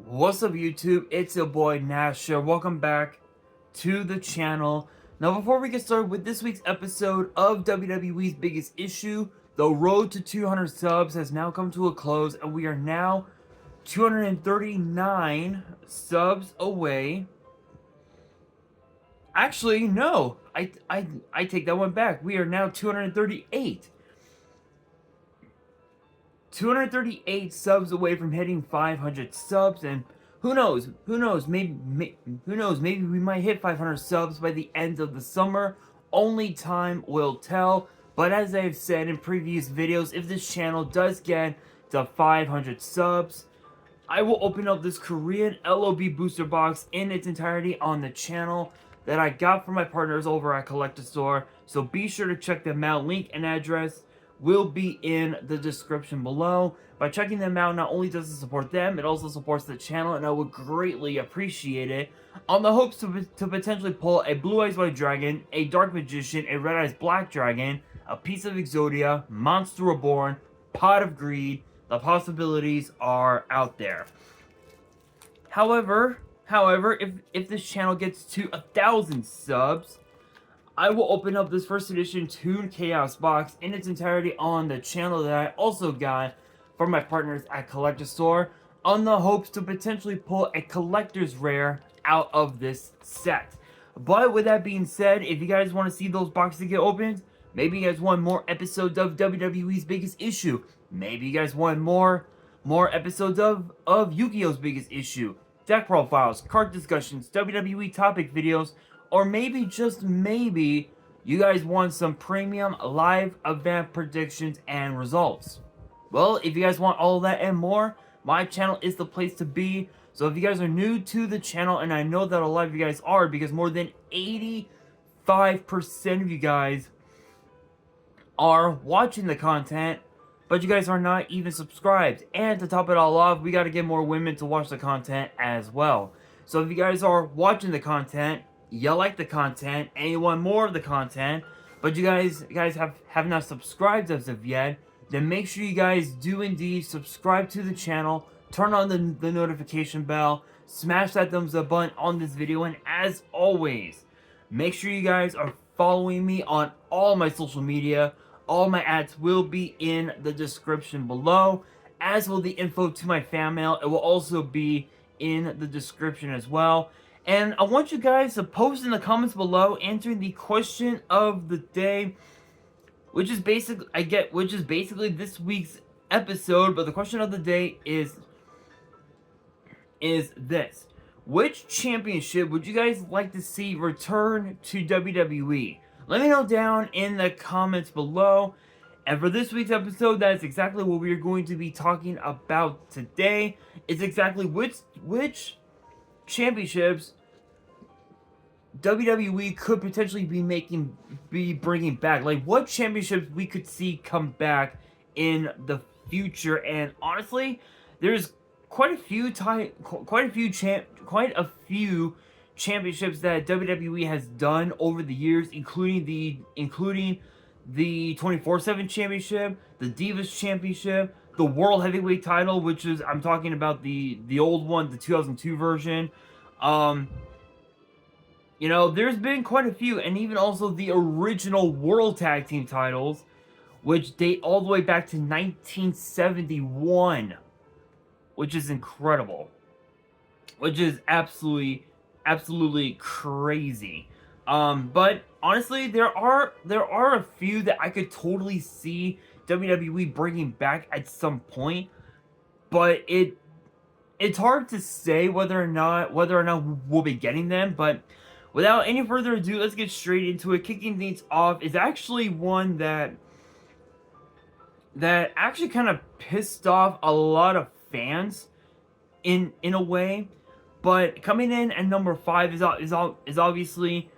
What's up YouTube, it's your boy Nasher. Welcome back to the channel. Now before we get started with this week's episode of WWE's Biggest Issue, the road to 200 subs has now come to a close and we are now 239 subs away. Actually, no, I take that one back. We are now 238. 238 subs away from hitting 500 subs, and who knows, maybe we might hit 500 subs by the end of the summer. Only time will tell. But as I've said in previous videos, if this channel does get to 500 subs, I will open up this Korean LOB booster box in its entirety on the channel that I got from my partners over at Collector Store. So be sure to check them out. Link and address will be in the description below. By checking them out, not only does it support them, it also supports the channel, and I would greatly appreciate it. On the hopes to potentially pull a Blue Eyes White Dragon, a Dark Magician, a Red Eyes Black Dragon, a piece of Exodia, Monster Reborn, Pot of Greed. The possibilities are out there. However, if this channel gets to 1,000 subs, I will open up this first edition Toon Chaos box in its entirety on the channel that I also got from my partners at Collector Store, on the hopes to potentially pull a collector's rare out of this set. But with that being said, if you guys want to see those boxes get opened, maybe you guys want more episodes of WWE's Biggest Issue, maybe you guys want more episodes of Yu-Gi-Oh's Biggest Issue, deck profiles, card discussions, WWE topic videos, or maybe, just maybe, you guys want some premium live event predictions and results. Well, if you guys want all of that and more, my channel is the place to be. So if you guys are new to the channel, and I know that a lot of you guys are, because more than 85% of you guys are watching the content, but you guys are not even subscribed. And to top it all off, we got to get more women to watch the content as well. So if you guys are watching the content, you like the content, and you want more of the content, but you guys have not subscribed as of yet, then make sure you guys do indeed subscribe to the channel, turn on the notification bell, smash that thumbs up button on this video, and as always, make sure you guys are following me on all my social media. All my ads will be in the description below, as will the info to my fan mail. It will also be in the description as well. And I want you guys to post in the comments below answering the question of the day, which is basically this week's episode. But the question of the day is this: which championship would you guys like to see return to WWE? Let me know down in the comments below. And for this week's episode, that is exactly what we are going to be talking about today. It's exactly which championships WWE could potentially be bringing back. Like, what championships we could see come back in the future. And honestly, there's quite a few championships that WWE has done over the years, including the 24/7 championship, the Divas championship, the World Heavyweight title, which is, I'm talking about the old one, the 2002 version. You know, there's been quite a few, and even also the original World Tag Team titles, which date all the way back to 1971, which is incredible, which is absolutely crazy. But honestly, there are a few that I could totally see WWE bringing back at some point, but it's hard to say whether or not we'll be getting them. But without any further ado, let's get straight into it. Kicking things off is actually one that actually kind of pissed off a lot of fans in a way. But coming in at number 5 is obviously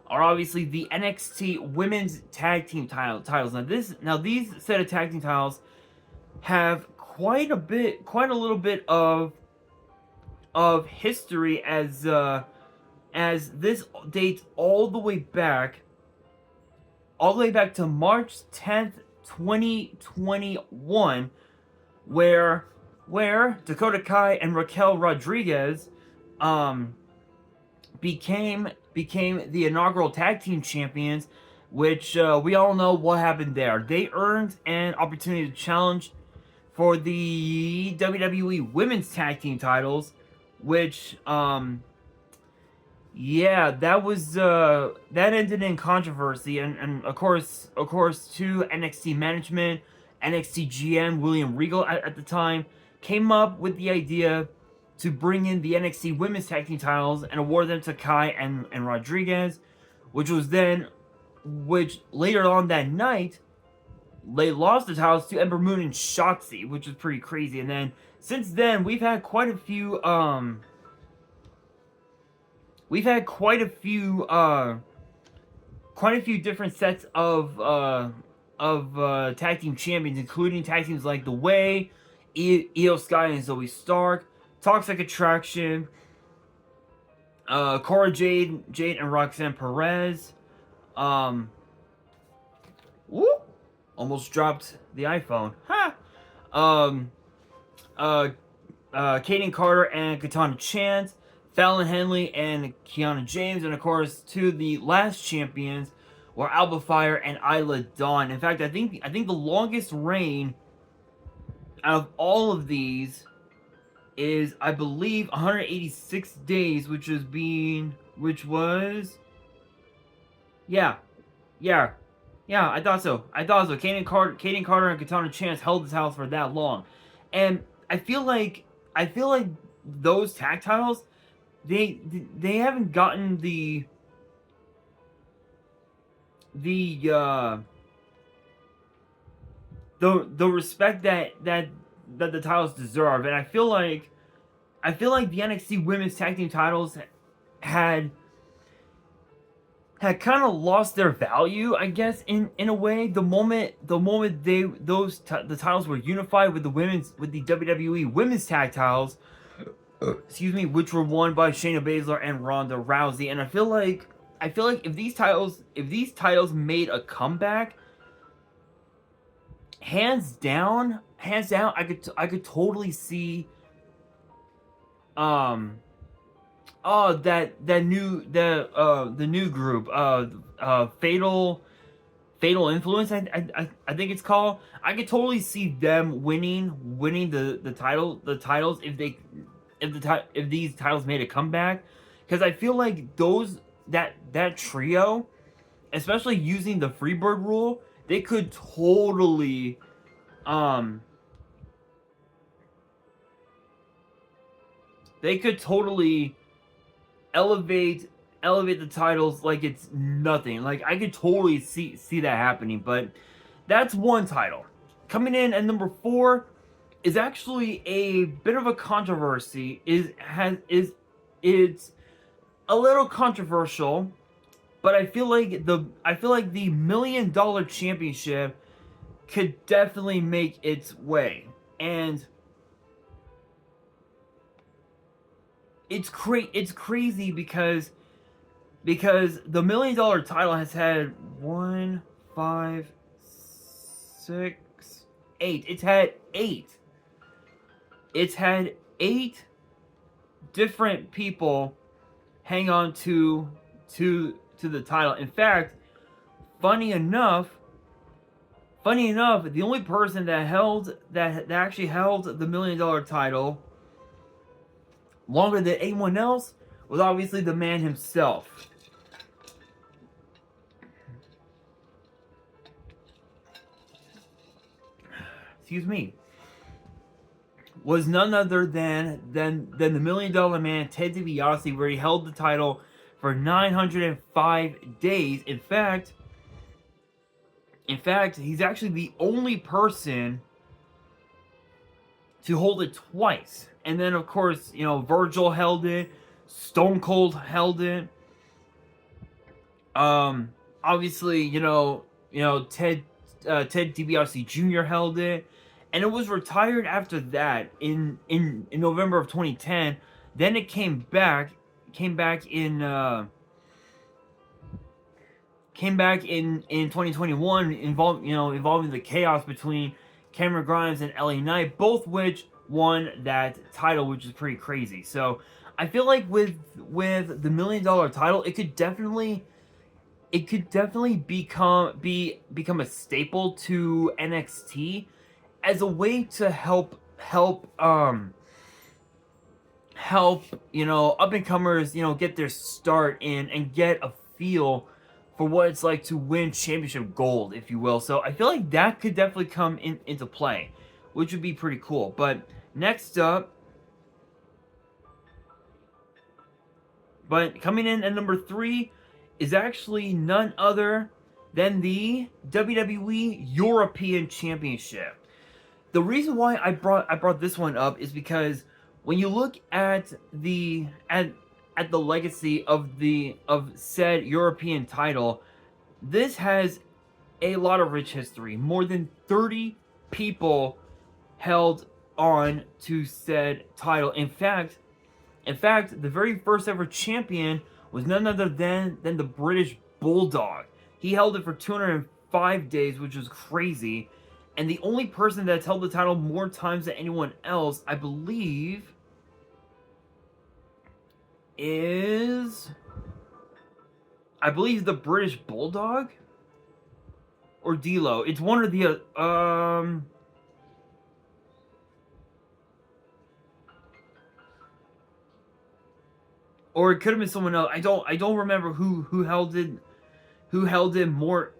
the NXT Women's Tag Team titles. Now these set of tag team titles have quite a little bit of history, as this dates all the way back to March 10th, 2021, where where Dakota Kai and Raquel Rodriguez became the inaugural tag team champions, which we all know what happened there. They earned an opportunity to challenge for the WWE Women's Tag Team titles, which yeah, that ended in controversy, and of course to NXT management, NXT GM William Regal at the time came up with the idea to bring in the NXT Women's Tag Team titles and award them to Kai and Rodriguez, which later on that night they lost the titles to Ember Moon and Shotzi, which is pretty crazy. And then since then we've had quite a few different sets of tag team champions, including tag teams like The Way, Io Sky and Zoe Stark, Toxic Attraction, Cora Jade and Roxanne Perez. Whoop! Almost dropped the iPhone. Ha! Kaden Carter and Katana Chance, Fallon Henley and Kiana James, and of course, to the last champions were Alba Fire and Isla Dawn. In fact, I think the longest reign out of all of these is, I believe, 186 days, which was I thought so. Kaden Carter and Katana Chance held this house for that long, and I feel like those tag titles, they haven't gotten the respect that the titles deserve, and I feel like the NXT Women's Tag Team titles had kind of lost their value, I guess, in a way. The moment the titles were unified with the WWE Women's Tag titles, excuse me, which were won by Shayna Baszler and Ronda Rousey, and I feel like if these titles made a comeback, hands down, I could totally see the new group, Fatal Influence, I think it's called. I could totally see them winning the titles if these titles made a comeback, because I feel like that trio, especially using the Freebird rule, they could totally elevate the titles like it's nothing. Like, I could totally see that happening. But that's one title. Coming in at number 4 is actually a bit of a controversy. It's a little controversial, but I feel like the $1 Million Championship could definitely make its way. And it's crazy because the $1 Million title has had 1, 5, 6, 8. It's had 8. It's had 8 different people hang on to the title. In fact, funny enough, the only person that actually held the $1 Million title longer than anyone else was obviously the man himself. Excuse me. Was none other than the $1 Million Man, Ted DiBiase, where he held the title for 905 days. In fact, he's actually the only person to hold it twice. And then, of course, Virgil held it, Stone Cold held it. Obviously, Ted DiBiase Jr. held it, and it was retired after that in November of 2010. Then it came back in 2021, involving the chaos between Cameron Grimes and LA Knight, both which won that title, which is pretty crazy. So I feel like with the $1 million title, it could definitely become a staple to NXT as a way to help up and comers get their start in and get a feel for what it's like to win championship gold, if you will. So I feel like that could definitely come into play, which would be pretty cool. But next up, coming in at number 3 is actually none other than the WWE European Championship. The reason why I brought this one up is because when you look at the legacy of said European title, this has a lot of rich history. More than 30 people held on to said title. In fact, the very first ever champion was none other than the British Bulldog. He held it for 205 days, which was crazy. And the only person that's held the title more times than anyone else, I believe, is the British Bulldog or D'Lo. It's one or the or it could have been someone else. I don't remember who held it more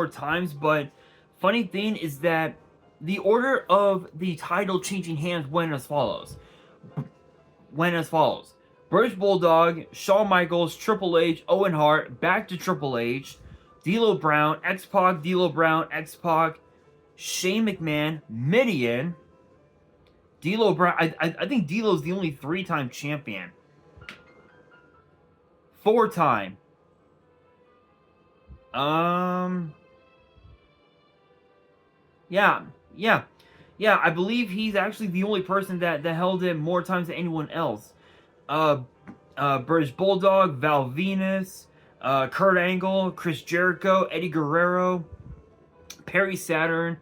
times. But funny thing is that the order of the title changing hands went as follows. British Bulldog, Shawn Michaels, Triple H, Owen Hart, back to Triple H, D'Lo Brown, X-Pac, D'Lo Brown, X-Pac, Shane McMahon, Mideon, D'Lo Brown. I think D'Lo's the only 3-time champion. 4-time. Yeah, I believe he's actually the only person that held it more times than anyone else. British Bulldog, Val Venus, Kurt Angle, Chris Jericho, Eddie Guerrero, Perry Saturn,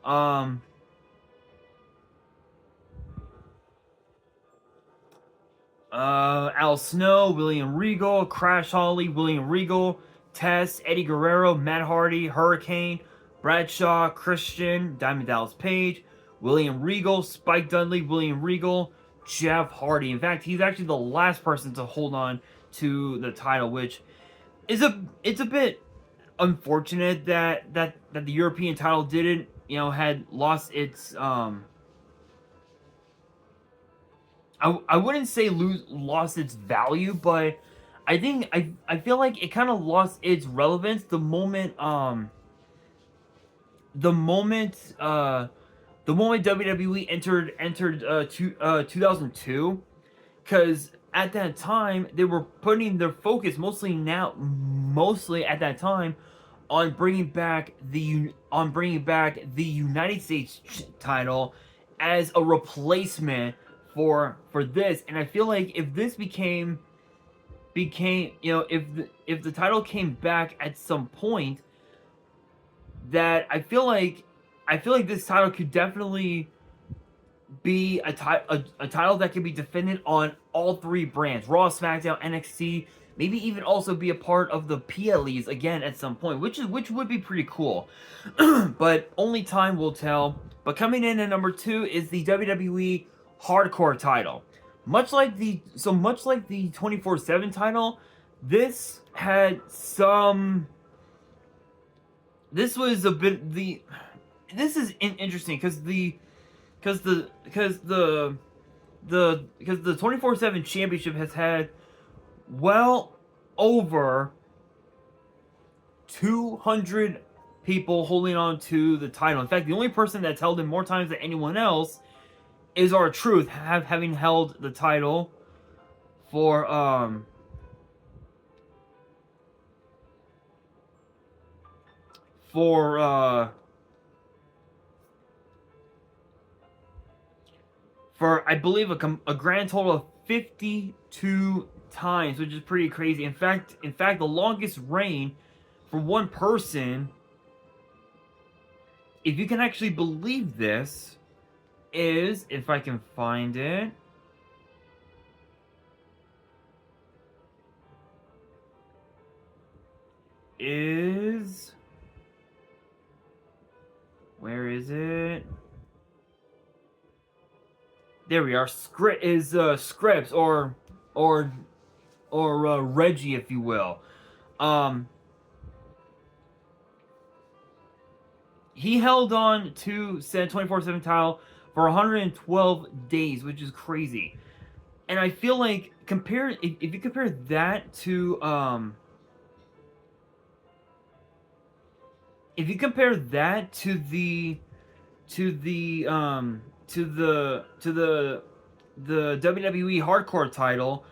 Al Snow, William Regal, Crash Holly, William Regal, Test, Eddie Guerrero, Matt Hardy, Hurricane, Bradshaw, Christian, Diamond Dallas Page, William Regal, Spike Dudley, William Regal, Jeff Hardy. In fact, he's actually the last person to hold on to the title, which is it's a bit unfortunate that the European title didn't, had lost its I wouldn't say lost its value, but I think I feel like it kind of lost its relevance the moment WWE entered 2002, because at that time they were putting their focus mostly at that time on bringing back the United States title as a replacement for this. And I feel like if this became if the title came back at some point, that I feel like this title could definitely be a title that could be defended on all 3 brands: Raw, SmackDown, NXT, maybe even also be a part of the PLEs again at some point, which would be pretty cool. But only time will tell. But coming in at number 2 is the WWE Hardcore title. Much like the 24/7 title, this had some. This was a bit This is interesting because the 24/7 championship has had well over 200 people holding on to the title. In fact, the only person that's held it more times than anyone else is R-Truth, having held the title for I believe a grand total of 52 times, which is pretty crazy. In fact, the longest reign for one person, if you can actually believe this, is, if I can find it, is... Where is it? There we are. Scripps or Reggie, if you will. He held on to said 24/7 title for 112 days, which is crazy. And I feel like if you compare that to if you compare that to the WWE Hardcore title,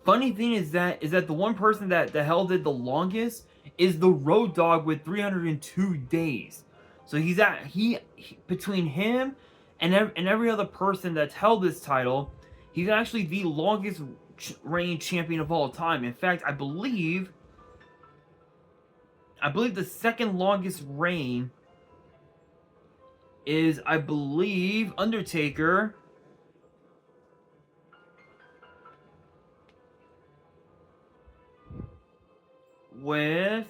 funny thing is that the one person that held it the longest is the Road Dogg with 302 days. So he between him and every other person that's held this title, he's actually the longest reigning champion of all time. In fact, I believe the second longest reign is, I believe, Undertaker. With,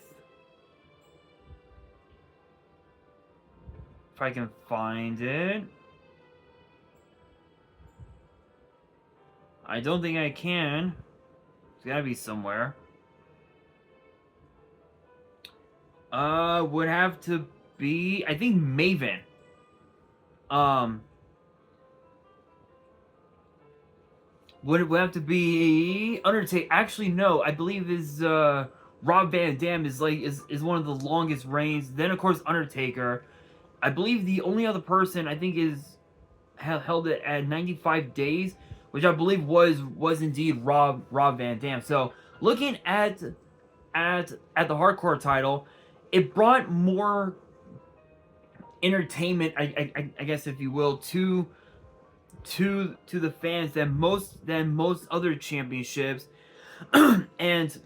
if I can find it, I don't think I can. It's gotta be somewhere. Would have to be, I think, Maven. Would have to be Undertaker. Actually, no. I believe is Rob Van Dam is one of the longest reigns. Then of course Undertaker. I believe the only other person I think held it at 95 days, which I believe was indeed Rob Van Dam. So looking at the Hardcore title, it brought more entertainment, I guess, if you will, to the fans than most other championships. And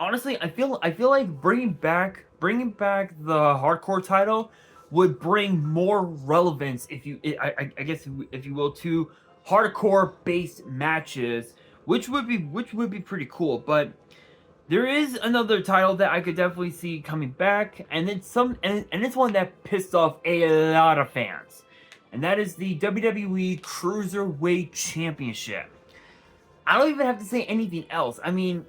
honestly, I feel like bringing back the Hardcore title would bring more relevance, I guess, if you will, to hardcore based matches, which would be pretty cool. But there is another title that I could definitely see coming back, and it's one that pissed off a lot of fans, and that is the WWE Cruiserweight Championship. I don't even have to say anything else. I mean,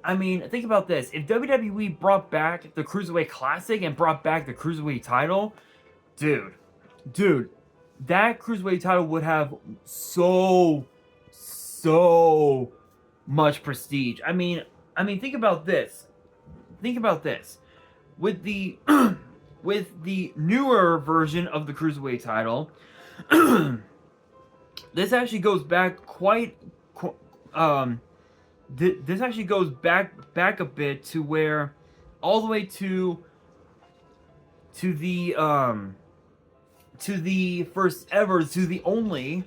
think about this. If WWE brought back the Cruiserweight Classic and brought back the Cruiserweight title, dude, that Cruiserweight title would have so much prestige. I mean, think about this. With the newer version of the Cruiserweight title, this actually goes back this actually goes back a bit to where, all the way to the first ever, to the only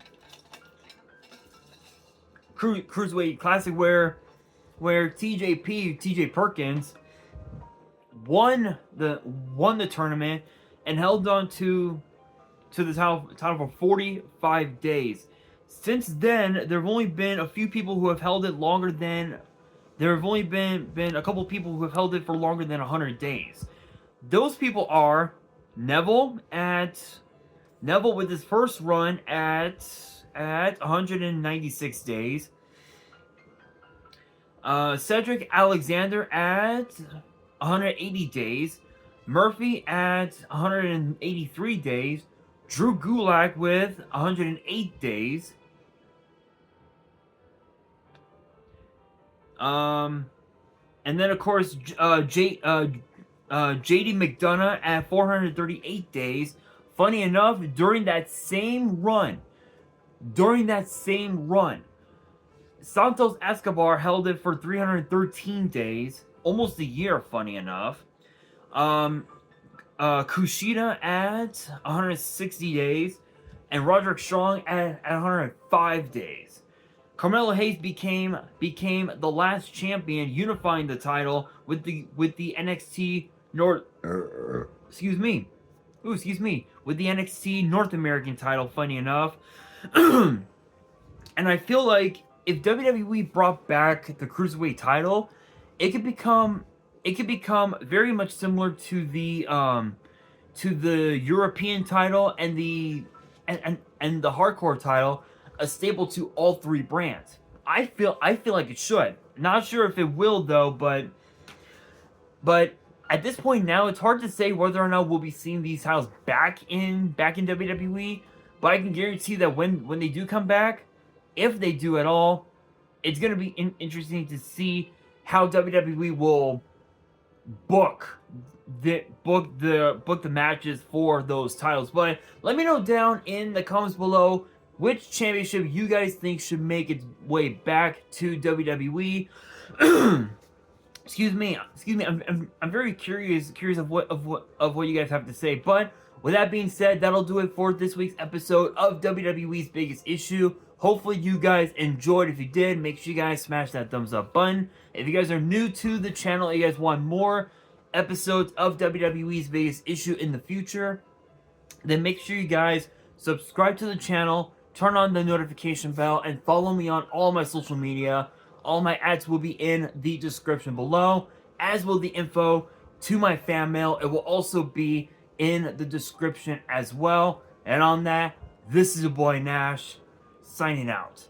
Cruiserweight Classic, where TJ Perkins won the tournament and held on to the title for 45 days. Since then, there have only been a few people who have held it longer than... There have only been a couple people who have held it for longer than 100 days. Those people are Neville with his first run at 196 days. Cedric Alexander at 180 days. Murphy at 183 days. Drew Gulak with 108 days. And then of course JD McDonough at 438 days. Funny enough, during that same run, Santos Escobar held it for 313 days, almost a year, funny enough. Kushida at 160 days, and Roderick Strong at 105 days. Carmelo Hayes became the last champion, unifying the title with the NXT North. Excuse me, with the NXT North American title, funny enough. And I feel like if WWE brought back the Cruiserweight title, it could become very much similar to the European title and the hardcore title, a staple to all three brands. I feel like it should. Not sure if it will though, but at this point now, it's hard to say whether or not we'll be seeing these titles back in WWE. But I can guarantee that when they do come back, if they do at all, it's gonna be interesting to see how WWE will book the matches for those titles. But let me know down in the comments below which championship you guys think should make its way back to WWE. Excuse me. I'm very curious of what you guys have to say. But with that being said, that'll do it for this week's episode of WWE's Biggest Issue. Hopefully you guys enjoyed. If you did, make sure you guys smash that thumbs up button. If you guys are new to the channel and you guys want more episodes of WWE's Biggest Issue in the future, then make sure you guys subscribe to the channel, turn on the notification bell, and follow me on all my social media. All my ads will be in the description below, as will the info to my fan mail. It will also be in the description as well. And on that, this is your boy Nash, signing out.